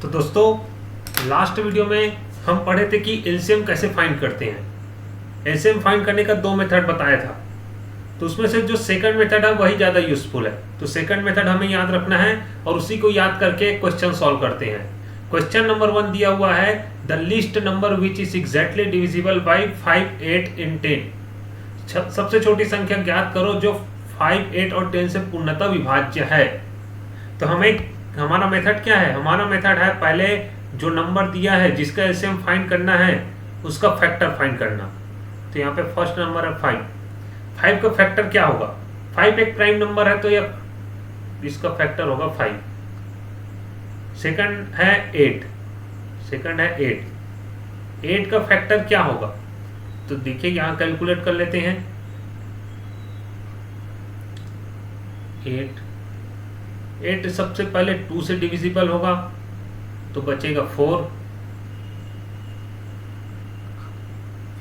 तो दोस्तों last video में हम पढ़े थे कि एलसीएम कैसे फाइंड करते हैं। एलसीएम फाइंड करने का दो मेथड बताया था, तो उसमें से जो सेकंड मेथड है वही ज़्यादा यूजफुल है। तो सेकंड मेथड हमें याद रखना है और उसी को याद करके क्वेश्चन सॉल्व करते हैं। क्वेश्चन नंबर 1 दिया हुआ है, the list number which is exactly divisible by 5, 8 इन 10। सबसे छोटी संख्या ज्ञात करो जो 5, 8 और 10 से पूर्णतः विभाज्य है। तो हमारा मेथड क्या है? हमारा मेथड है पहले जो नंबर दिया है जिसका एलसीएम फाइंड करना है उसका फैक्टर फाइंड करना। तो यहाँ पे फर्स्ट नंबर है 5। 5 का फैक्टर क्या होगा? 5 एक प्राइम नंबर है तो यह इसका फैक्टर होगा 5। सेकंड है 8। 8 का फैक्टर क्या होगा? तो देखिए यहाँ कैलकुलेट कर लेते हैं। 8 सबसे पहले 2 से डिविजिबल होगा तो बचेगा 4।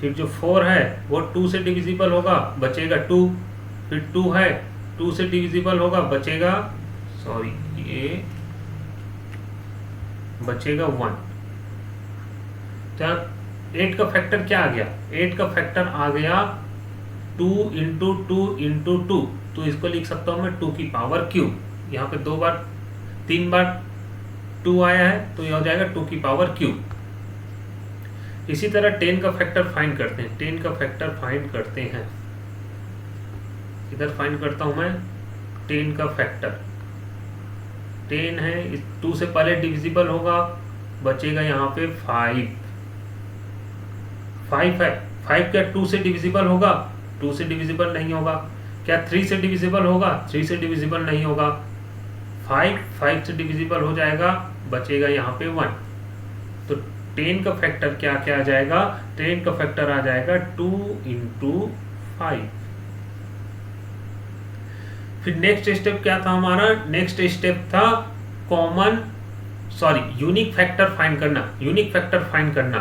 फिर जो 4 है वो 2 से डिविजिबल होगा, बचेगा 2। फिर 2 है 2 से डिविजिबल होगा, बचेगा 1। तो 8 का फैक्टर क्या आ गया? 8 का फैक्टर आ गया 2 इंटू 2 इंटू 2। तो इसको लिख सकता हूं मैं 2 की पावर क्यू। यहाँ पे 3 बार 2 आया है तो यह हो जाएगा 2 की पावर क्यू। इसी तरह 10 का फैक्टर फाइंड करते हैं। 10 का फैक्टर फाइंड करते हैं, इधर फाइंड करता हूं मैं 10 का फैक्टर। 10 है, 2 से पहले डिविजिबल होगा, बचेगा यहाँ पे 5। 5 है, 5 क्या 2 से डिविजिबल होगा? 2 से डिविजिबल नहीं होगा। क्या 3 से डिविजिबल होगा? 3 से डिविजिबल नहीं होगा। 5 से डिविजिबल हो जाएगा, बचेगा यहाँ पे 1। तो 10 का फैक्टर क्या क्या आ जाएगा? 10 का फैक्टर आ जाएगा 2 इंटू 5। फिर नेक्स्ट स्टेप क्या था हमारा? नेक्स्ट स्टेप था यूनिक फैक्टर फाइंड करना।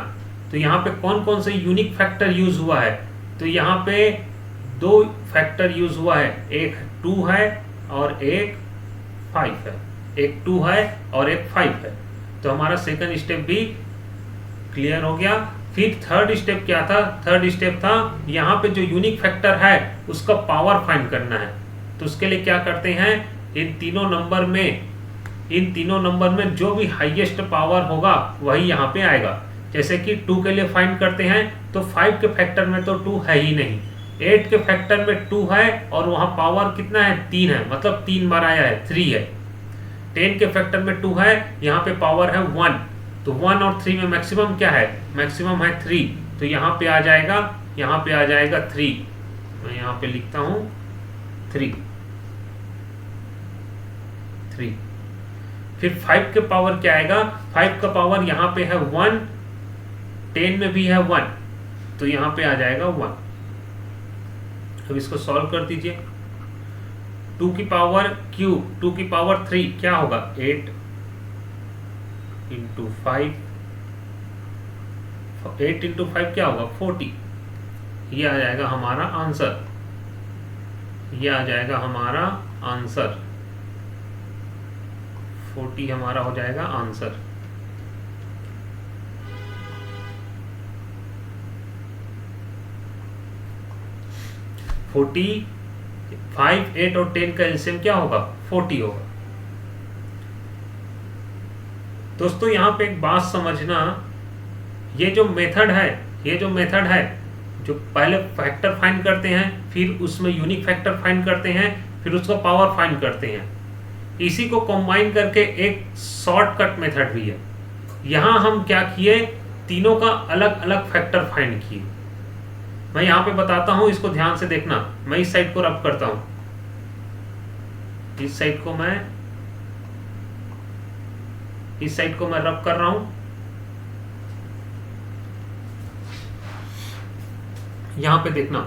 तो यहाँ पे कौन कौन से यूनिक फैक्टर यूज हुआ है? तो यहाँ पे 2 फैक्टर यूज हुआ है, एक 2 है और एक 5 है। एक 2 है और एक 5 है। तो हमारा सेकंड स्टेप भी क्लियर हो गया। फिर थर्ड स्टेप क्या था? थर्ड स्टेप था यहाँ पे जो यूनिक फैक्टर है उसका पावर फाइंड करना है। तो उसके लिए क्या करते हैं, इन तीनों नंबर में जो भी हाईएस्ट पावर होगा वही यहाँ पे आएगा। जैसे कि 2 के लिए फाइंड करते हैं तो 5 के फैक्टर में तो 2 है ही नहीं, 8 के फैक्टर में 2 है और वहाँ पावर कितना है? 3 है, मतलब 3 बार आया है, 3 है। 10 के फैक्टर में 2 है, यहाँ पे पावर है 1। तो 1 और 3 में मैक्सिमम क्या है? मैक्सिमम है 3। तो यहाँ पे आ जाएगा 3। मैं यहाँ पे लिखता हूँ 3। फिर 5 के पावर क्या आएगा? 5 का पावर यहाँ पे है 1, 10 में भी है 1, तो यहाँ पे आ जाएगा 1। अब इसको सॉल्व कर दीजिए। 2 की पावर क्यूब, 2 की पावर 3 क्या होगा? 8 इंटू 5। 8 इंटू 5 क्या होगा? 40। ये आ जाएगा हमारा आंसर। 40 हमारा हो जाएगा आंसर। फोर्टी 5, 8 और 10 का एलसीएम क्या होगा? 40 होगा। दोस्तों यहाँ पे एक बात समझना, ये जो मेथड है जो पहले फैक्टर फाइंड करते हैं, फिर उसमें यूनिक फैक्टर फाइंड करते हैं, फिर उसका पावर फाइंड करते हैं, इसी को कंबाइन करके एक शॉर्टकट मेथड भी है। यहाँ हम क्या किए? तीनों का अलग अलग फैक्टर फाइंड किए। मैं यहाँ पे बताता हूँ, इसको ध्यान से देखना। मैं इस साइड को रब करता हूँ, इस साइड को मैं रब कर रहा हूँ। यहाँ पे देखना,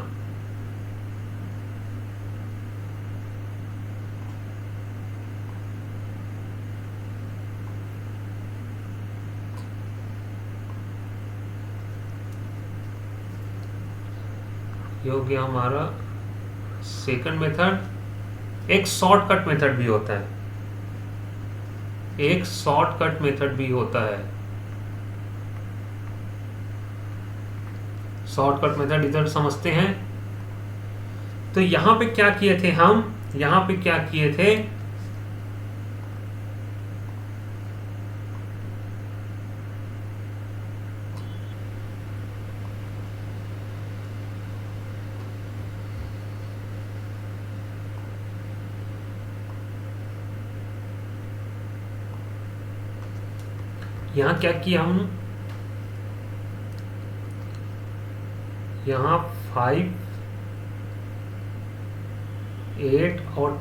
ये हो गया हमारा सेकंड मेथड। एक शॉर्टकट मेथड भी होता है। एक शॉर्टकट मेथड भी होता है। शॉर्टकट मेथड इधर समझते हैं। तो यहां पे क्या किए थे हम, यहां पे क्या किए थे, यहां क्या किया हम, यहां 5, 8 और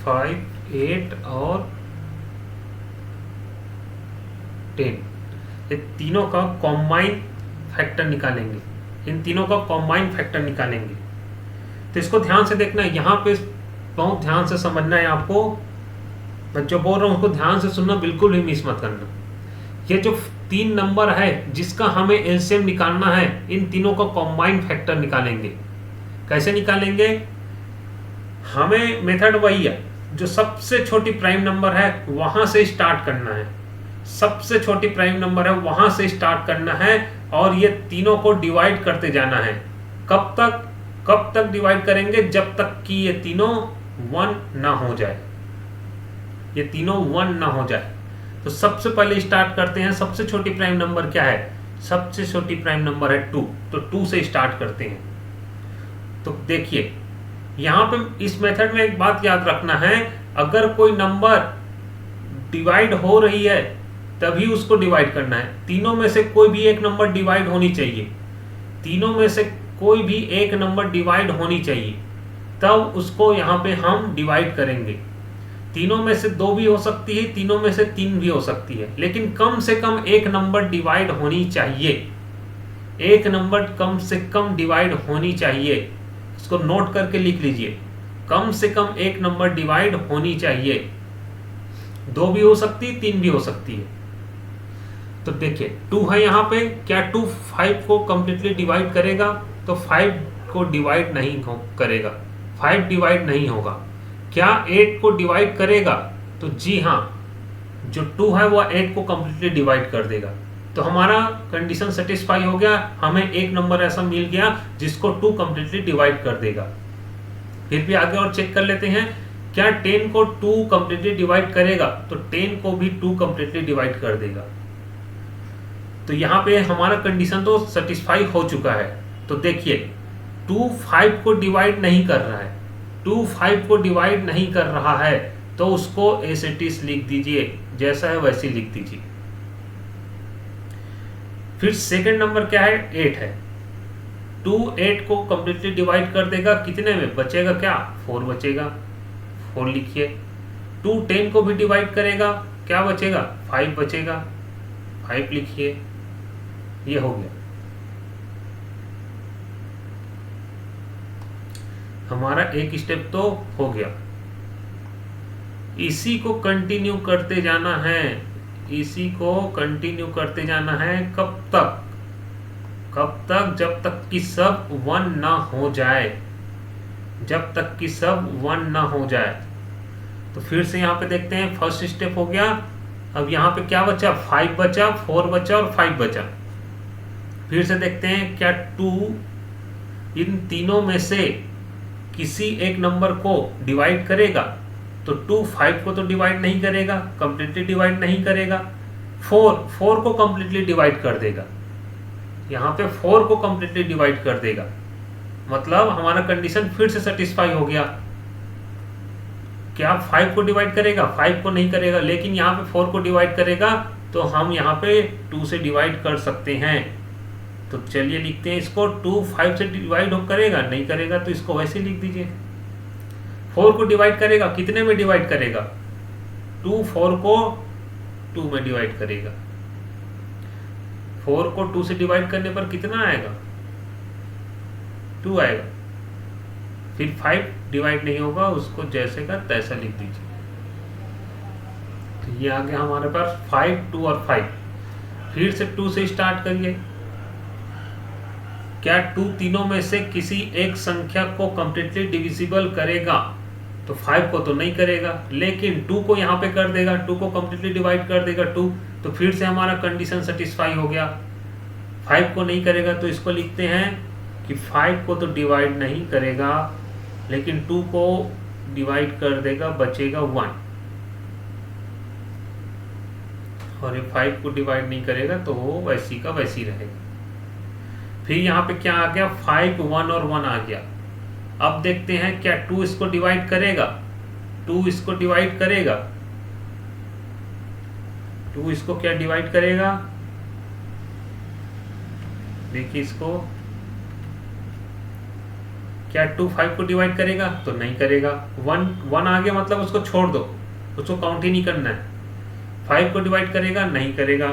5, 8 और 10, ये तीनों का कॉम्बाइन फैक्टर निकालेंगे। इन तीनों का कॉम्बाइन फैक्टर निकालेंगे। तो इसको ध्यान से देखना है, यहाँ पे बहुत ध्यान से समझना है आपको। मैं जो बोल रहा हूँ उसको ध्यान से सुनना, बिल्कुल भी मिस मत करना। ये जो 3 नंबर है जिसका हमें एलसीएम निकालना है, इन तीनों का कॉम्बाइन फैक्टर निकालेंगे। कैसे निकालेंगे, हमें मेथड वही है, जो सबसे छोटी प्राइम नंबर है वहां से स्टार्ट करना है। सबसे छोटी प्राइम नंबर है वहां से स्टार्ट करना है, और ये तीनों को डिवाइड करते जाना है। कब तक डिवाइड करेंगे, जब तक कि ये तीनों 1 ना हो जाए, ये तीनों 1 ना हो जाए। तो सबसे पहले स्टार्ट करते हैं, सबसे छोटी प्राइम नंबर क्या है, सबसे छोटी प्राइम नंबर है 2, तो 2 से स्टार्ट करते हैं। तो देखिए यहां पे इस मेथड में एक बात याद रखना है, अगर कोई नंबर डिवाइड हो रही है तभी उसको डिवाइड करना है। तीनों में से कोई भी एक नंबर डिवाइड होनी चाहिए, तीनों में से कोई भी एक नंबर डिवाइड होनी चाहिए, तब उसको यहाँ पे हम डिवाइड करेंगे। तीनों में से 2 भी हो सकती है, तीनों में से 3 भी हो सकती है, लेकिन कम से कम एक नंबर डिवाइड होनी चाहिए। एक नंबर कम से कम डिवाइड होनी चाहिए, इसको नोट करके लिख लीजिए। कम से कम एक नंबर डिवाइड होनी चाहिए, 2 भी हो सकती है, 3 भी हो सकती है। तो देखिए 2 है यहाँ पे, क्या 2 5 को कंप्लीटली डिवाइड करेगा, तो 5 को डिवाइड नहीं करेगा, 5 डिवाइड नहीं होगा। क्या 8 को डिवाइड करेगा, तो जी हाँ, जो 2 है वह 8 को कंप्लीटली डिवाइड कर देगा। तो हमारा कंडीशन सेटिस्फाई हो गया, हमें एक नंबर ऐसा मिल गया जिसको 2 कंप्लीटली डिवाइड कर देगा। फिर भी आगे और चेक कर लेते हैं, क्या 10 को 2 कंप्लीटली डिवाइड करेगा, तो 10 को भी 2 कंप्लीटली डिवाइड कर देगा। तो यहाँ पे हमारा कंडीशन तो सेटिस्फाई हो चुका है। तो देखिए 2 5 को डिवाइड नहीं कर रहा है, 2 5 को डिवाइड नहीं कर रहा है, तो उसको एज इट इज लिख दीजिए, जैसा है वैसे लिख दीजिए। फिर सेकंड नंबर क्या है, 8 है। 2 8 को कंप्लीटली डिवाइड कर देगा, कितने में बचेगा, क्या 4 बचेगा, 4 लिखिए। 2 10 को भी डिवाइड करेगा, क्या बचेगा, 5 बचेगा, 5 लिखिए। ये हो गया हमारा एक स्टेप तो हो गया। इसी को कंटिन्यू करते जाना है, इसी को कंटिन्यू करते जाना है। कब तक, जब तक कि सब 1 ना हो जाए, जब तक कि सब 1 ना हो जाए। तो फिर से यहाँ पे देखते हैं, फर्स्ट स्टेप हो गया। अब यहाँ पे क्या बचा, 5 बचा, 4 बचा और 5 बचा। फिर से देखते हैं, क्या 2 इन तीनों में से किसी एक नंबर को डिवाइड करेगा, तो 2 5 को तो डिवाइड नहीं करेगा, कंप्लीटली डिवाइड नहीं करेगा। 4 को कंप्लीटली डिवाइड कर देगा, यहाँ पे 4 को कंप्लीटली डिवाइड कर देगा। मतलब हमारा कंडीशन फिर से सेटिस्फाई हो गया। क्या 5 को डिवाइड करेगा, 5 को नहीं करेगा, लेकिन यहाँ पे 4 को डिवाइड करेगा, तो हम यहाँ पे 2 से डिवाइड कर सकते हैं। तो चलिए लिखते हैं इसको, 2 5 से डिवाइड करेगा, नहीं करेगा, तो इसको वैसे लिख दीजिए। 4 को डिवाइड करेगा, कितने में डिवाइड करेगा, 2 4 को 2 में डिवाइड करेगा। 4 को 2 से डिवाइड करने पर कितना आएगा, 2 आएगा। फिर 5 डिवाइड नहीं होगा, उसको जैसे का तैसा लिख दीजिए। तो ये आ गया हमारे पास 5 2 और 5। फिर से 2 से स्टार्ट करिए। क्या 2 तीनों में से किसी एक संख्या को कंप्लीटली डिविजिबल करेगा, तो 5 को तो नहीं करेगा, लेकिन 2 को यहाँ पे कर देगा, 2 को कम्प्लीटली डिवाइड कर देगा 2, तो फिर से हमारा कंडीशन सेटिस्फाई हो गया। 5 को नहीं करेगा तो इसको लिखते हैं कि 5 को तो डिवाइड नहीं करेगा, लेकिन 2 को डिवाइड कर देगा, बचेगा 1, और ये 5 को डिवाइड नहीं करेगा तो वो वैसी का वैसी रहेगा। फिर यहाँ पे क्या आ गया, 5, 1 और 1 आ गया। अब देखते हैं क्या 2 इसको डिवाइड करेगा, 2 इसको डिवाइड करेगा, 2 इसको क्या डिवाइड करेगा, देखिए इसको, क्या 2 5 को डिवाइड करेगा, तो नहीं करेगा। 1 आ गया मतलब उसको छोड़ दो, उसको काउंट ही नहीं करना है। 5 को डिवाइड करेगा, नहीं करेगा,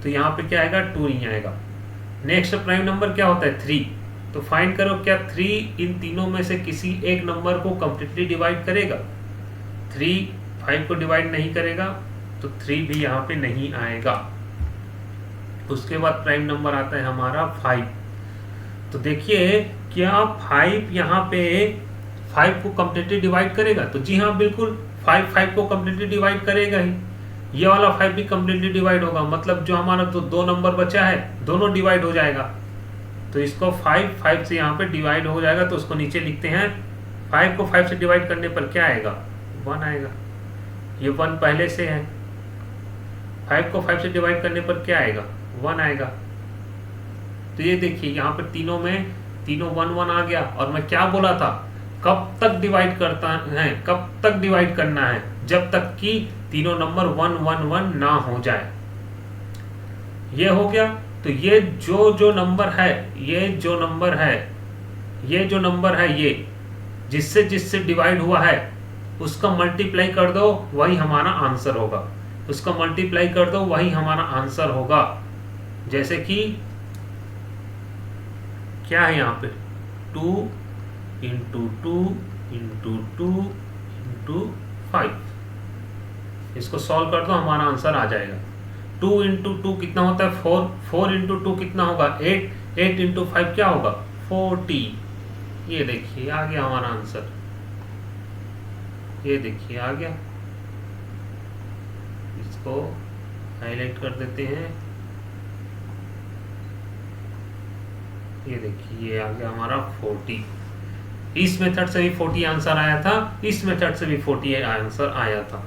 तो यहाँ पे क्या आएगा, 2 नहीं आएगा। नेक्स्ट प्राइम नंबर क्या होता है, 3, तो फाइंड करो क्या 3 इन तीनों में से किसी एक नंबर को कंप्लीटली डिवाइड करेगा। 3 5 को डिवाइड नहीं करेगा, तो 3 भी यहाँ पे नहीं आएगा। उसके बाद प्राइम नंबर आता है हमारा 5, तो देखिए क्या 5 यहाँ पे 5 को कंप्लीटली डिवाइड करेगा, तो जी हाँ बिल्कुल 5 को कंप्लीटली डिवाइड करेगा ही। ये वाला 5 भी कंप्लीटली डिवाइड होगा, मतलब जो हमारा तो 2 नंबर बचा है दोनों डिवाइड हो जाएगा। तो इसको 5 से यहाँ पे डिवाइड हो जाएगा, तो उसको नीचे लिखते हैं। 5 को 5 से डिवाइड करने पर क्या आएगा, 1 आएगा। ये 1 पहले से है, 5 को 5 से डिवाइड करने पर क्या आएगा, 1 आएगा। तो ये देखिए यहाँ पर तीनों 1 आ गया। और मैं क्या बोला था, कब तक डिवाइड करता है, कब तक डिवाइड करना है, जब तक कि तीनों नंबर 1 1 1 ना हो जाए। ये हो गया। तो ये जो नंबर है, ये जो नंबर है ये जिससे डिवाइड हुआ है, उसका मल्टीप्लाई कर दो, वही हमारा आंसर होगा। उसका मल्टीप्लाई कर दो, वही हमारा आंसर होगा। जैसे कि क्या है यहाँ पे, 2 × 2 × 2 × 5, इसको सॉल्व कर दो, हमारा आंसर आ जाएगा। 2 × 2 कितना होता है, 4 × 2 कितना होगा, 8 × 5 क्या होगा, 40। ये देखिए आ गया हमारा आंसर, ये देखिए आ गया। इसको हाईलाइट कर देते हैं, ये देखिए ये आ गया हमारा 40। इस मेथड से भी 40 आंसर आया था, इस मेथड से भी 40 आंसर आया था।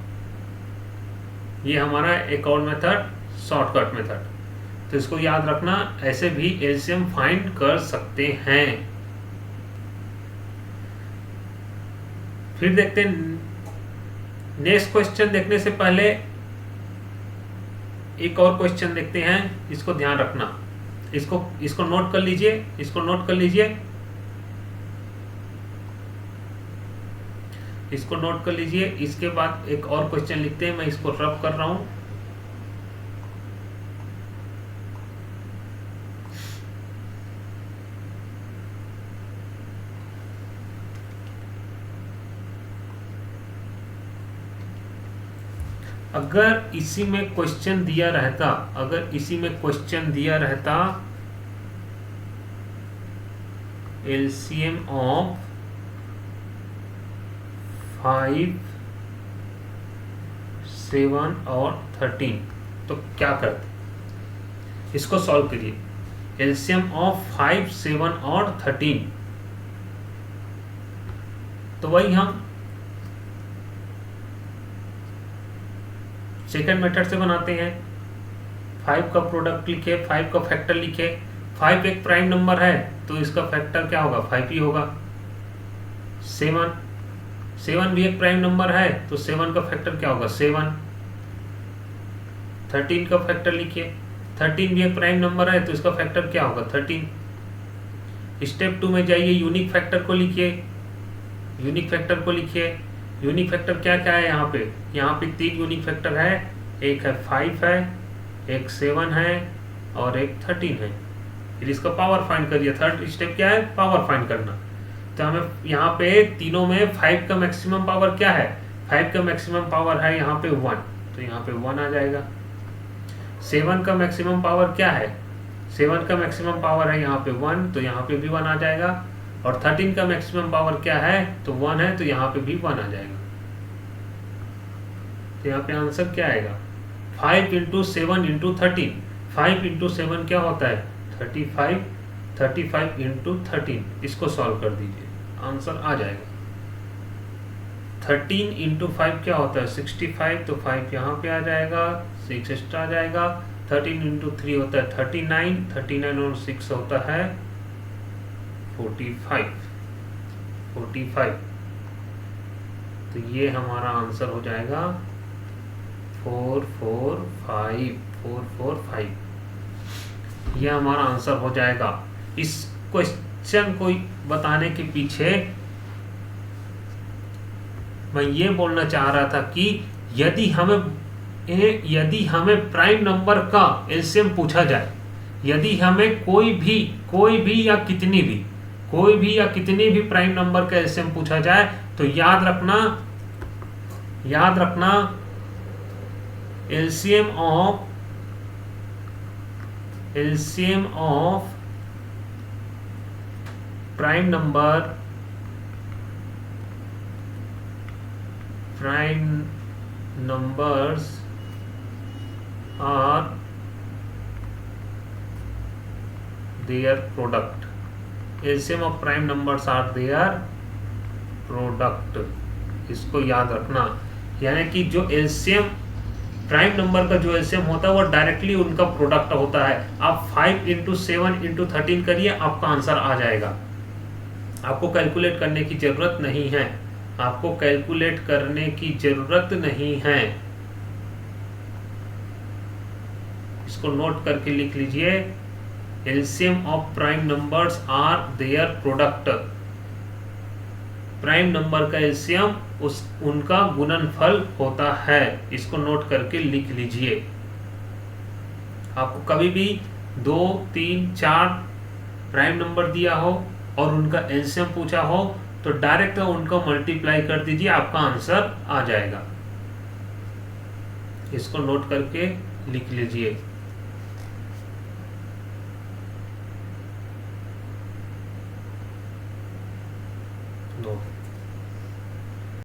ये हमारा एक और मेथड, शॉर्टकट मेथड। तो इसको याद रखना, ऐसे भी एलसीएम फाइंड कर सकते हैं। फिर देखते हैं नेक्स्ट क्वेश्चन। देखने से पहले एक और क्वेश्चन देखते हैं, इसको ध्यान रखना, इसको नोट कर लीजिए, इसको नोट कर लीजिए, इसको नोट कर लीजिए। इसके बाद एक और क्वेश्चन लिखते हैं, मैं इसको रब कर रहा हूं। अगर इसी में क्वेश्चन दिया रहता, एलसीएम ऑफ 5, 7 और 13, तो क्या करते, इसको सॉल्व करिए। एलसीएम ऑफ 5, 7 और 13, तो वही हम सेकंड मेथड से बनाते हैं। 5 का प्रोडक्ट लिखे, 5 का फैक्टर लिखे। 5 एक प्राइम नंबर है, तो इसका फैक्टर क्या होगा, 5 ही होगा। 7 भी एक प्राइम नंबर है, तो 7 का फैक्टर क्या होगा, 7। 13 का फैक्टर लिखिए, 13 भी एक प्राइम नंबर है, तो इसका फैक्टर क्या होगा, 13। स्टेप 2 में जाइए, यूनिक फैक्टर को लिखिए, यूनिक फैक्टर क्या क्या है यहाँ पे 3 यूनिक फैक्टर है, एक है 5 है, एक 7 है और एक 13 है। फिर इसका पावर फाइंड करिए। थर्ड स्टेप क्या है, पावर फाइंड करना। तो हमें यहाँ पे तीनों में 5 का मैक्सिमम पावर क्या है, 5 का मैक्सिमम पावर है यहाँ पे 1, तो यहाँ पे 1 आ जाएगा। 7 का मैक्सिमम पावर क्या है, 7 का मैक्सिमम पावर है यहाँ पे 1, तो यहाँ पे भी 1 आ जाएगा। और 13 का मैक्सिमम पावर क्या है, तो 1 है, तो यहाँ पे भी 1 आ जाएगा। तो यहाँ पे आंसर क्या आएगा, 5 इंटू 7 इंटू 13। 5 इंटू 7 क्या होता है 35, 35 इंटू 13, इसको सॉल्व कर दीजिए, आंसर आ जाएगा। 13 इंटू 5 क्या होता है 65, तो 5 यहाँ पे आ जाएगा, 6 एक्स्ट्रा आ जाएगा। 13 इंटू 3 होता है 39, 39 और 6 होता है 45, 45। तो ये हमारा आंसर हो जाएगा 445, 445। ये हमारा आंसर हो जाएगा। इस क्वेश्चन को बताने के पीछे मैं ये बोलना चाह रहा था कि यदि हमें प्राइम नंबर का एलसीएम पूछा जाए, यदि हमें कोई भी या कितनी भी प्राइम नंबर का एलसीएम पूछा जाए, तो याद रखना LCM of prime numbers are their product. LCM of prime numbers are their product. इसको याद रखना, यानी कि जो LCM प्राइम नंबर का जो LCM होता है वो डायरेक्टली उनका प्रोडक्ट होता है। आप 5 इंटू 7 इंटू 13 करिए, आपका आंसर आ जाएगा। आपको कैलकुलेट करने की जरूरत नहीं है, आपको कैलकुलेट करने की जरूरत नहीं है। इसको नोट करके लिख लीजिए, LCM of prime numbers are their product. Prime number का एलसीएम उनका गुणनफल होता है। इसको नोट करके लिख लीजिए। आपको कभी भी 2, 3, 4 प्राइम नंबर दिया हो और उनका एलसीएम पूछा हो, तो डायरेक्ट उनको मल्टीप्लाई कर दीजिए, आपका आंसर आ जाएगा। इसको नोट करके लिख लीजिए। नो